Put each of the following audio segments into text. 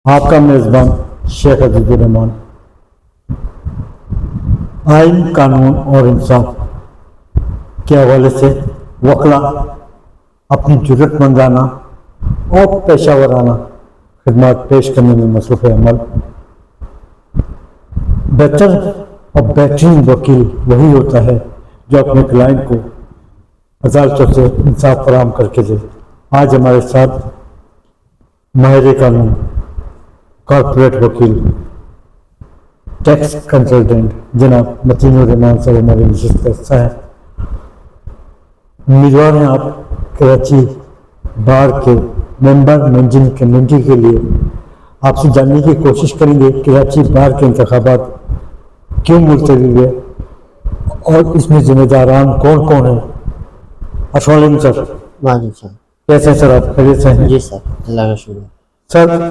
آپ کا میزبان شیخ عزیز الرحمان۔ آئین، قانون اور انصاف کے حوالے سے وکلا اپنی جرات مندانہ اور پیشہ ورانہ خدمات پیش کرنے میں مصروف عمل۔ بہتر اور بہترین وکیل وہی ہوتا ہے جو اپنے کلائنٹ کو عدالتوں سے انصاف فراہم کر کے دے۔ آج ہمارے ساتھ ماہر قانون، کارپوریٹ وکیل، ٹیکس کنسلٹنٹ جناب متین الرحمان صاحب ہمارے نشست کا حصہ ہے۔ امیدوار ہیں آپ کراچی بار کے ممبر مینیجنگ کمیٹی کے لیے آپ سے جاننے کی کوشش کریں گے کراچی بار کے انتخابات کیوں ملتوی ہوئے اور اس میں ذمہ داران کون کون ہیں۔ السلام علیکم سر۔ وعلیکم السلام۔ کیسے ہیں سر آپ؟ خیریت سے ہیں؟ جی سر، اللہ کا شکر۔ سر،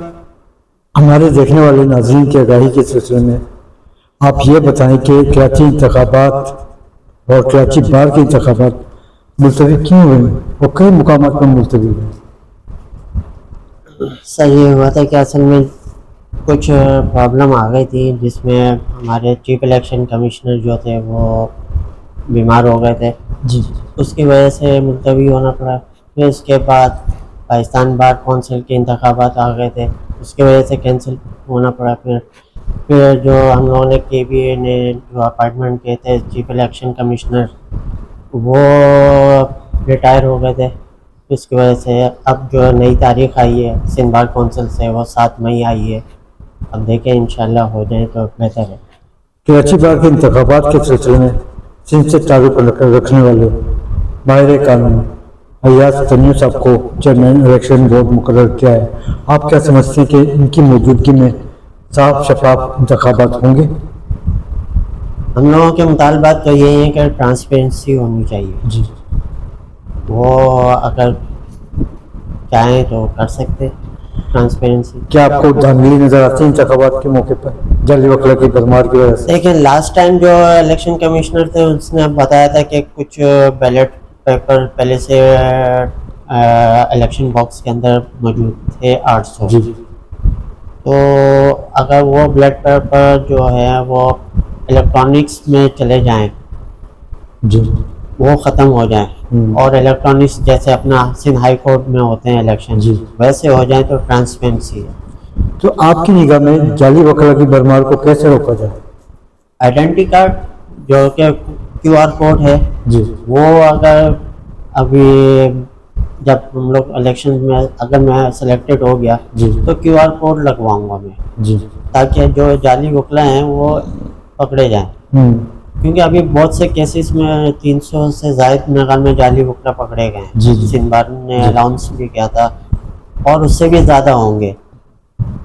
ہمارے دیکھنے والے ناظرین کی آگاہی کے سلسلے میں آپ یہ بتائیں کہ کراچی انتخابات اور کراچی بار کے انتخابات ملتوی کیوں ہوئے اور کئی مقامات پر ملتوی ہوئے؟ سر یہ ہوا تھا کہ اصل میں کچھ پرابلم آ گئی تھی جس میں ہمارے چیف الیکشن کمشنر جو تھے وہ بیمار ہو گئے تھے، جی، اس کی وجہ سے ملتوی ہونا پڑا۔ پھر اس کے بعد پاکستان بار کونسل کے انتخابات آ گئے تھے، اس کی وجہ سے کینسل ہونا پڑا۔ پھر جو ہم لوگوں نے کے بی اے نے جو اپائنٹمنٹ کیے تھے چیف الیکشن کمشنر وہ ریٹائر ہو گئے تھے، اس کی وجہ سے اب جو نئی تاریخ آئی ہے سندھ بار کونسل سے وہ 7 مئی آئی ہے۔ اب دیکھیں انشاءاللہ ہو جائیں تو بہتر ہے۔ کراچی بار کے انتخابات کے سلسلے میں سندھ سے تعلق رکھنے والے ماہر قانون ایاز تنویر صاحب کو چیئرمین الیکشن بورڈ مقرر کیا ہے۔ آپ کیا سمجھتے ہیں کہ ان کی موجودگی میں صاف شفاف انتخابات ہوں گے؟ ہم لوگوں کے مطالبات تو یہی ہیں کہ ٹرانسپیرنسی ہونی چاہیے، جی، وہ اگر چاہیں تو کر سکتے ٹرانسپیرنسی۔ کیا آپ کو دھاندلی نظر آتی ہے انتخابات کے موقع پر جعلی وکلا کی بھرمار کی وجہ سے؟ دیکھیں لاسٹ ٹائم جو الیکشن کمشنر تھے اس نے بتایا تھا کہ کچھ بیلٹ پیپر پہلے سے الیکشن باکس کے اندر موجود تھے 800، جی، تو اگر وہ بیلٹ پیپر جو ہے وہ الیکٹرانکس میں چلے جائیں، جی، وہ ختم ہو جائیں اور الیکٹرانکس جیسے اپنا سندھ ہائی کورٹ میں ہوتے ہیں الیکشن جی، ویسے ہو جائیں تو ٹرانسپیرنسی ہے۔ تو آپ کی نگاہ میں جعلی وکلا کی بھرمار کو کیسے روکا جائے؟ آئیڈینٹی کارڈ جو کہ کیو آر کوڈ ہے جی، وہ اگر ابھی جب ہم لوگ الیکشن میں اگر میں سلیکٹڈ ہو گیا جی، تو کیو آر کوڈ لگواؤں گا میں، جی، تاکہ جو جعلی وکلا ہیں وہ پکڑے جائیں، کیونکہ ابھی بہت سے کیسز میں 300 سے زائد میگا میں جعلی وکلا پکڑے گئے ہیں۔ جی، جی، سندھ بار نے جی، الاؤنس بھی کیا تھا اور اس سے بھی زیادہ ہوں گے،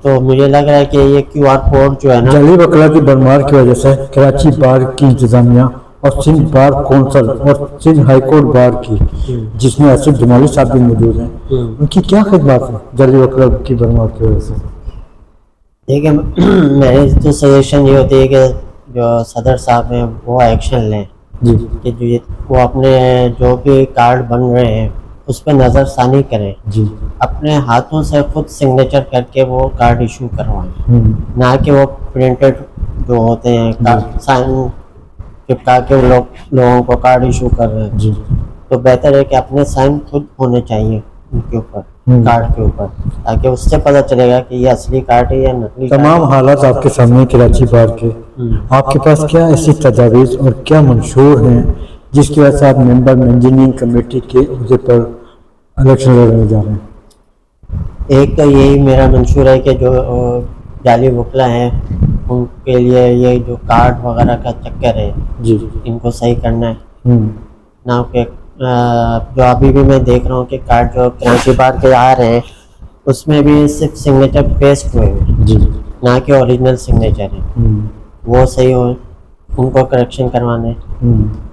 تو مجھے لگ رہا ہے کہ یہ کیو آر کوڈ جو ہے نا، جعلی وکلا کی بھرمار کی وجہ سے کراچی بار کی انتظامیہ اور سندھ بار کونسل اور سندھ ہائی کورٹ بار کی، جس میں آصف جمالی صاحب بھی موجود ہیں، ان کی کیا خدمات ہیں جعلی وکلا کی بھرمار کی وجہ سے؟ دیکھیں میری تو سجیشن یہ ہوتی ہے کہ جو صدر صاحب ہیں وہ ایکشن لیں جی، کہ وہ اپنے جو بھی کارڈ بن رہے ہیں اس پہ نظر ثانی کریں، جی، اپنے اپنے ہاتھوں سے خود سگنیچر کر کے وہ کارڈ ایشو کروائیں، نہ کہ وہ پرنٹڈ جو ہوتے ہیں سائن چپکا کے لوگوں کو کارڈ ایشو کر رہے ہیں۔ جی، تو بہتر ہے کہ اپنے سائن خود ہونے چاہیے ان کے اوپر، کارڈ کے اوپر، تاکہ اس سے پتہ چلے گا کہ یہ اصلی کارڈ ہے یا نقلی کارڈ ہے۔ تمام حالات آپ کے سامنے کراچی بار کے، آپ کے پاس کیا ایسی تجاویز اور کیا منشور ہیں جس کی وجہ سے آپ ممبر مینیجنگ کمیٹی کے عہدے پر الیکشن لڑنے جا رہے ہیں؟ ایک تو یہی میرا منشور ہے کہ جو جعلی وکلا ہیں ان کے لیے یہ جو کارڈ وغیرہ کا چکر ہے جی، ان کو صحیح کرنا ہے، نہ کہ جو ابھی بھی میں دیکھ رہا ہوں کہ کارڈ جو کراچی بار کے آ رہے ہیں اس میں بھی صرف سگنیچر پیسٹ ہوئے ہیں، جی، نہ کہ اوریجنل سگنیچر ہے، وہ صحیح ہو، ان کو کریکشن کروانے۔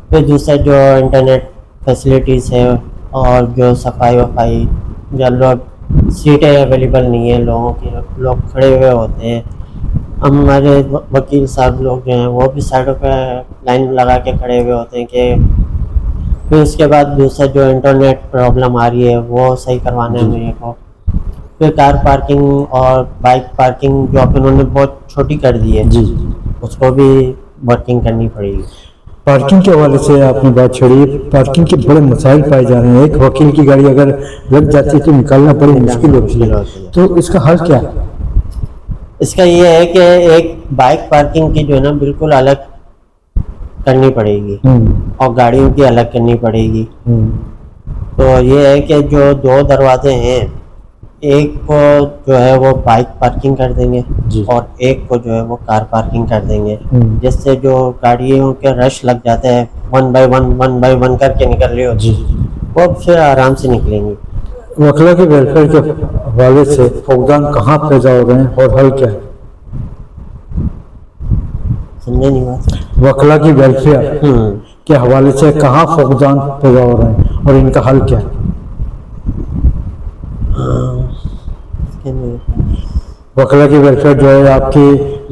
پھر دوسرا جو انٹرنیٹ فیسلٹیز ہے اور جو صفائی وفائی، یا لوگ سیٹیں اویلیبل نہیں ہیں لوگوں کی، لوگ کھڑے ہوئے ہوتے ہیں، ہمارے وکیل صاحب لوگ جو ہیں وہ بھی سائڈوں پہ لائن لگا کے کھڑے ہوئے ہوتے ہیں کہ پھر اس کے بعد دوسرا جو انٹرنیٹ پرابلم آ رہی ہے وہ صحیح کروانا ہے میرے کو۔ پھر کار پارکنگ اور بائک پارکنگ جو اب انہوں نے بہت چھوٹی کر دی ہے جی اس کو بھی ورکنگ کرنی پڑے گی. پارکنگ کے حوالے سے آپ نے بات چھڑی ہے. پارکنگ کے بڑے مسائل پائے جا رہے ہیں. ایک وکیل کی گاڑی اگر لگ جاتی ہے تو نکالنا بڑی مشکل ہوتی ہے. تو اس کا حل کیا ہے؟ اس کا یہ ہے کہ ایک بائک پارکنگ کی جو ہے نا بالکل الگ کرنی پڑے گی اور گاڑیوں کی الگ کرنی پڑے گی. تو یہ ہے کہ جو 2 دروازے ہیں ایک کو جو ہے وہ بائک پارکنگ کر دیں گے جی. اور ایک کو جو ہے وہ کار پارکنگ کر دیں گے جس سے جو گاڑیوں کے رش لگ جاتے ہیں 1 بائی 1 کر کے نکل رہی ہوتی جی. وہ پھر آرام سے نکلیں گی. وکلا کے ویلفیئر کے حوالے سے فقدان کہاں پیدا ہو رہے ہیں اور حل کیا ہے؟ سمجھے نہیں بات؟ وکلا کی ویلفیئر کے حوالے سے کہاں فقدان پیدا ہو رہے ہیں اور ان کا حل کیا ہے؟ وکلا کی ویلفیئر جو ہے آپ کی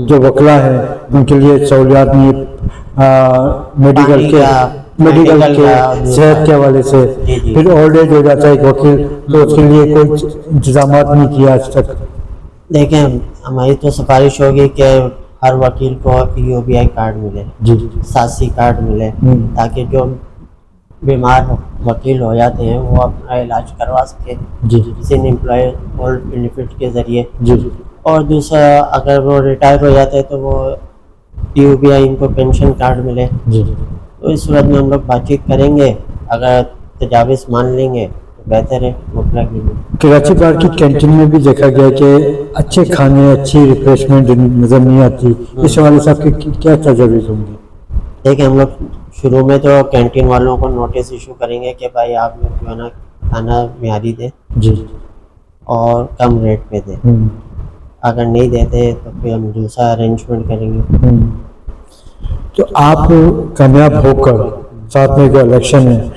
جو وکلا ہے ان کے لیے سہولیات نہیں، میڈیکل کے صحت کے حوالے سے. پھر اولڈ ایج ہو جاتا ہے ایک وکیل تو اس کے لیے کوئی انتظامات نہیں کیا آج تک. دیکھیں ہماری تو سفارش ہوگی کہ ہر وکیل کو EOBI کارڈ ملے، جی. ساسی کارڈ ملے تاکہ جو بیمار وکیل ہو جاتے ہیں وہ اپنا علاج کروا سکے جی. سن امپلائی اولڈ بینیفٹ کے ذریعے. جی. اور دوسرا اگر وہ ریٹائر ہو جاتے ہیں تو وہ EOBI ان کو پینشن کارڈ ملے. جی. تو اس صورت میں ہم لوگ بات چیت کریں گے، اگر تجاویز مان لیں گے تو بہتر ہے وکلا کے لیے. کراچی بار کی کینٹین میں بھی دیکھا گیا کہ اچھے کھانے اچھی ریفریشمنٹ نظر نہیں آتی. اس حوالے سے آپ کے کیا تجاویز ہوں گے؟ دیکھیں ہم لوگ شروع میں تو کینٹین والوں کو نوٹس ایشو کریں گے کہ بھائی آپ لوگ جو ہے نا کھانا معیاری دیں جی. اور کم ریٹ پہ دیں. اگر نہیں دیتے تو پھر ہم دوسرا ارینجمنٹ کریں گے. تو آپ کامیاب ہو کر ساتھ میں جو الیکشن ہے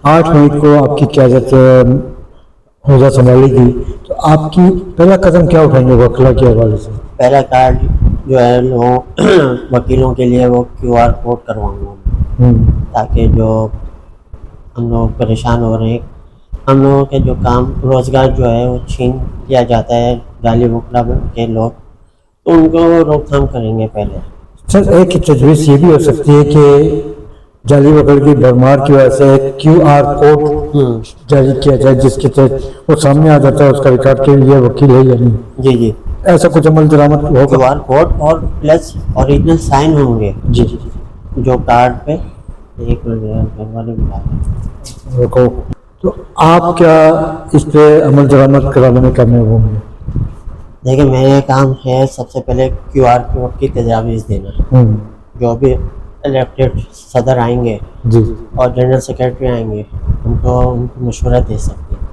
8 مئی کو آپ کی قیادت عہدہ سنبھالے گی تو آپ کی پہلا قدم کیا اٹھائیں گے وکلا کے حوالے سے؟ پہلا کارڈ جو ہے لوگوں وکیلوں کے لیے وہ QR کوڈ کرواؤں گا تاکہ جو ہم لوگ پریشان ہو رہے ہیں، ہم لوگوں کے جو کام روزگار جو ہے وہ چھین لیا جاتا ہے جعلی وکلا کے لوگ، تو ان کو روک تھام کریں گے پہلے. سر ایک تجویز یہ بھی ہو سکتی ہے کہ جعلی وکل کی بھرمار کی وجہ سے QR کوڈ جاری کیا جائے جس کے تحت وہ سامنے آ جاتا ہے اس کا ریکارڈ کہ یہ وکیل ہے یا نہیں. جی جی ایسا کچھ عمل درآمد ہوگا؟ QR کوڈ اور پلس اوریجنل سائن ہوں گے جی. جو کارڈ پہ. ایک منٹ گھر والے بلا رہے ہیں. رکو. تو آپ کیا اس پہ عمل درآمد کرانے میں کامیاب ہوں گے؟ دیکھیں میرا کام ہے سب سے پہلے QR کوڈ کی تجاویز دینا. جو بھی الیکٹڈ صدر آئیں گے جی اور جنرل سیکرٹری آئیں گے ان کو مشورہ دے سکتے ہیں،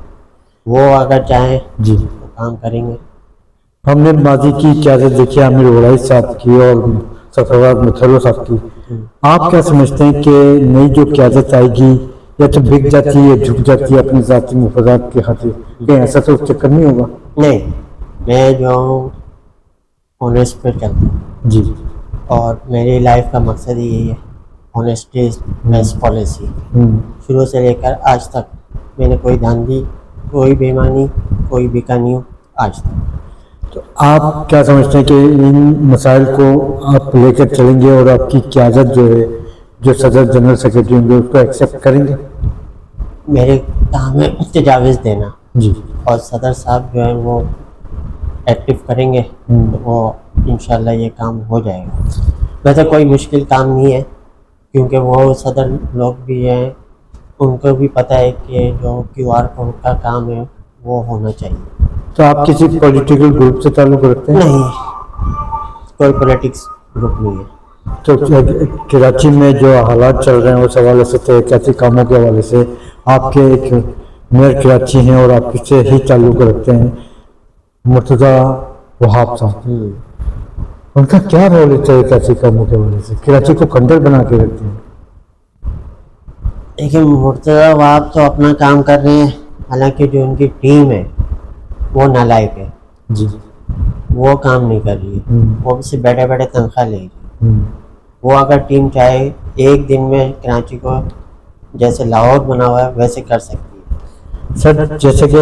وہ اگر چاہیں جی تو کام کریں گے. ہم نے ماضی کی قیادت دیکھی عامر وڑائی صاحب کی اور سرفراز متھلو صاحب کی. آپ کیا سمجھتے ہیں کہ نئی جو قیادت آئے گی یا تو بک جاتی ہے یا جھک جاتی ہے اپنے ذاتی مفادات کے خاطر؟ کہیں ایسا تو اس چکر نہیں ہوگا؟ نہیں، میں جو ہوں آنیسٹ پہ چلتا ہوں جی. اور میری لائف کا مقصد ہی یہی ہے، آنیسٹی از بیسٹ پالیسی. شروع سے لے کر آج تک میں نے کوئی دھاندلی، کوئی بےایمانی، کوئی بکا نہیں ہوں آج تک. تو آپ کیا سمجھتے ہیں کہ ان مسائل کو آپ لے کر چلیں گے اور آپ کی قیادت جو ہے جو صدر جنرل سیکرٹری ہوں گے اس کو ایکسیپٹ کریں گے؟ میرے کام ہے تجاویز دینا جی. اور صدر صاحب جو ہے وہ ایکٹیو کریں گے تو وہ انشاءاللہ یہ کام ہو جائے گا. ویسے کوئی مشکل کام نہیں ہے کیونکہ وہ صدر لوگ بھی ہیں، ان کو بھی پتہ ہے کہ جو QR کوڈ کا کام ہے وہ ہونا چاہیے. تو آپ کسی پولیٹیکل گروپ سے تعلق رکھتے ہیں؟ نہیں، کوئی پولیٹکس گروپ نہیں ہے. تو کراچی میں جو حالات چل رہے ہیں اس حوالے سے تحقیقاتی کاموں کے حوالے سے آپ کے ایک میئر کراچی ہیں اور آپ کس سے ہی تعلق رکھتے ہیں مرتضیٰ وہاب صاحب، ان کا کیا رول ہے تحقیقاتی کاموں کے حوالے سے؟ کراچی کو کھنڈر بنا کے رکھتے ہیں. لیکن مرتضیٰ وہاب تو اپنا کام کر رہے ہیں، حالانکہ جو ان کی ٹیم ہے وہ نالائق ہے. جی. وہ کام نہیں کر رہی ہے، وہ صرف بیٹھے بیٹھے تنخواہ لے رہی ہے. وہ اگر ٹیم چاہے ایک دن میں کراچی کو جیسے لاہور بنا ہوا ہے ویسے کر سکتی ہے. سر جیسے کہ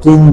3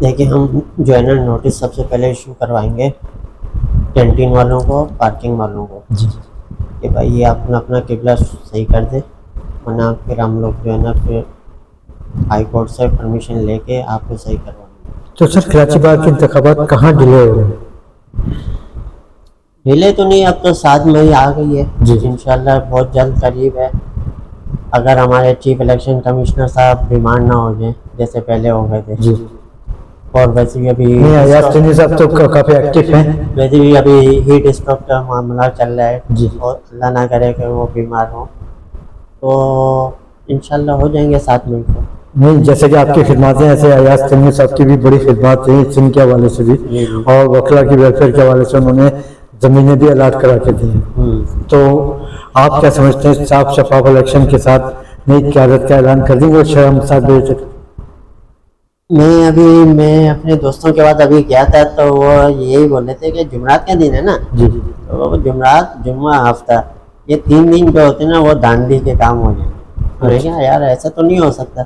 دیکھیں ہم جو ہے نا نوٹس سب سے پہلے ایشو کروائیں گے کینٹین والوں کو، پارکنگ والوں کو، جی کہ بھائی یہ اپنا اپنا قبلہ صحیح کر دیں، ورنہ پھر ہم لوگ جو ہے نا پھر ہائی کورٹ سے پرمیشن لے کے آپ کو صحیح کروائیں گے۔ تو سر کراچی بار کے انتخابات کہاں ڈیلے ہو رہے ہیں؟ ڈیلے تو نہیں، اب تو 7 مئی آ گئی ہے، جی انشاءاللہ بہت جلد قریب ہے، اگر ہمارے چیف الیکشن کمشنر صاحب بیمار نہ ہو جائیں جیسے پہلے ہو گئے تھے، جی اور ویسے بھی ابھی نہیں، ایاز تنویر صاحب تو کافی ایکٹیو ہیں۔ ویسے بھی ابھی ہیٹ اسٹروک کا معاملہ چل رہا ہے، جی اور اللہ نہ کرے کہ وہ بیمار ہوں، تو انشاءاللہ ہو جائیں گے 7 مئی کو۔ نہیں، جیسے کہ آپ کی خدمات ہیں، ایسے ایاز تنویر صاحب کی بھی بڑی خدمات ہیں سندھ کے حوالے سے بھی، جی جی اور وکلا کی ویلفیئر کے حوالے سے انہوں نے زمینیں بھی الاٹ کرا کے دی ہیں۔ تو آپ کیا سمجھتے ہیں صاف شفاف الیکشن کے ساتھ نئی قیادت کا اعلان کر دیں گے شام 7 بجے تک؟ میں اپنے دوستوں کے بعد ابھی گیا تھا تو وہ یہی بول رہے تھے کہ جمعرات کا دن ہے نا، جی تو وہ جمعرات، جمعہ، ہفتہ، یہ 3 دن جو ہوتے ہیں نا وہ دانڈی کے کام ہو جائیں گے۔ میں نے کہا یار ایسا تو نہیں ہو سکتا،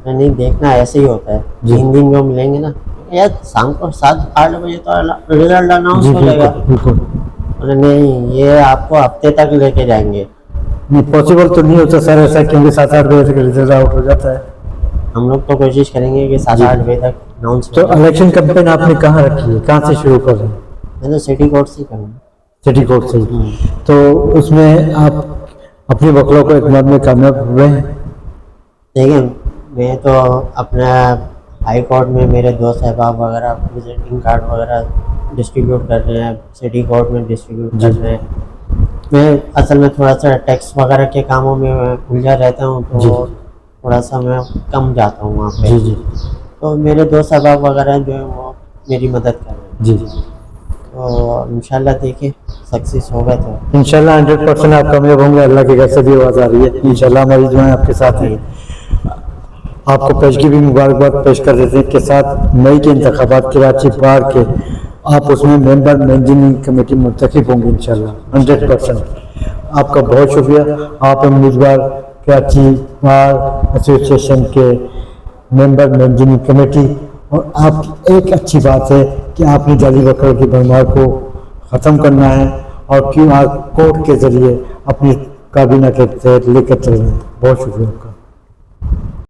میں نہیں دیکھنا ایسے ہی ہوتا ہے، 3 دن جو ملیں گے نا یار شام کو 7-8 بجے تو رزلٹ اناؤنس جی ہو جائے گا۔ بالکل۔ بولے نہیں، یہ آپ کو ہفتے تک لے کے جائیں گے۔ نہیں، پاسبل تو نہیں ہوتا سر ایسا، کیونکہ 7-8 بجے تک ریزلٹ آؤٹ ہو جاتا ہے۔ ہم لوگ تو کوشش کریں گے کہ 7-8 بجے تک اناؤنس ہو تو جائے۔ الیکشن کمپین آپ نے کہاں رکھی ہے، کہاں سے شروع کر رہے ہیں؟ میں نے سٹی کورٹ سے کروں گا۔ سٹی کورٹ سے ہی؟ تو اس میں آپ اپنی وکلوں کو اعتماد میں کامیاب ہوئے ہیں؟ دیکھیں میں تو اپنا ہائی کورٹ میں میرے دوست احباب وغیرہ وزٹنگ کارڈ وغیرہ ڈسٹریبیوٹ کر رہے ہیں، سٹی کورٹ میں ڈسٹریبیوٹ کر رہے ہیں۔ میں اصل میں تھوڑا سا ٹیکس وغیرہ کے کاموں میں الجھا رہتا ہوں، تو تھوڑا سا میں کم جاتا ہوں وہاں پہ، جی تو میرے دوست احباب وغیرہ جو ہیں وہ میری مدد کر رہے ہیں، جی تو انشاءاللہ دیکھیں سکسیس ہوگا تو انشاءاللہ 100% آپ کامیاب ہوں گے، اللہ کی گھر سے بھی آواز آ رہی ہے، انشاءاللہ ہماری دعائیں آپ کے ساتھ ہیں۔ آپ کو پیشگی بھی مبارکباد پیش کر دیتے ہیں کہ 7 مئی کے انتخابات کراچی بار کے آپ اس میں ممبر مینیجنگ کمیٹی منتخب ہوں گے انشاءاللہ 100%۔ آپ کا بہت شکریہ، آپ امیدوار کراچی بار ایسوسی ایشن کے ممبر مینیجنگ کمیٹی، اور آپ کی ایک اچھی بات ہے کہ آپ نے جعلی وکلوں کی بھرمار کو ختم کرنا ہے، اور QR کوڈ کے ذریعے اپنی کابینہ کے تحت لے کر چل رہے ہیں۔ بہت شکریہ آپ کا۔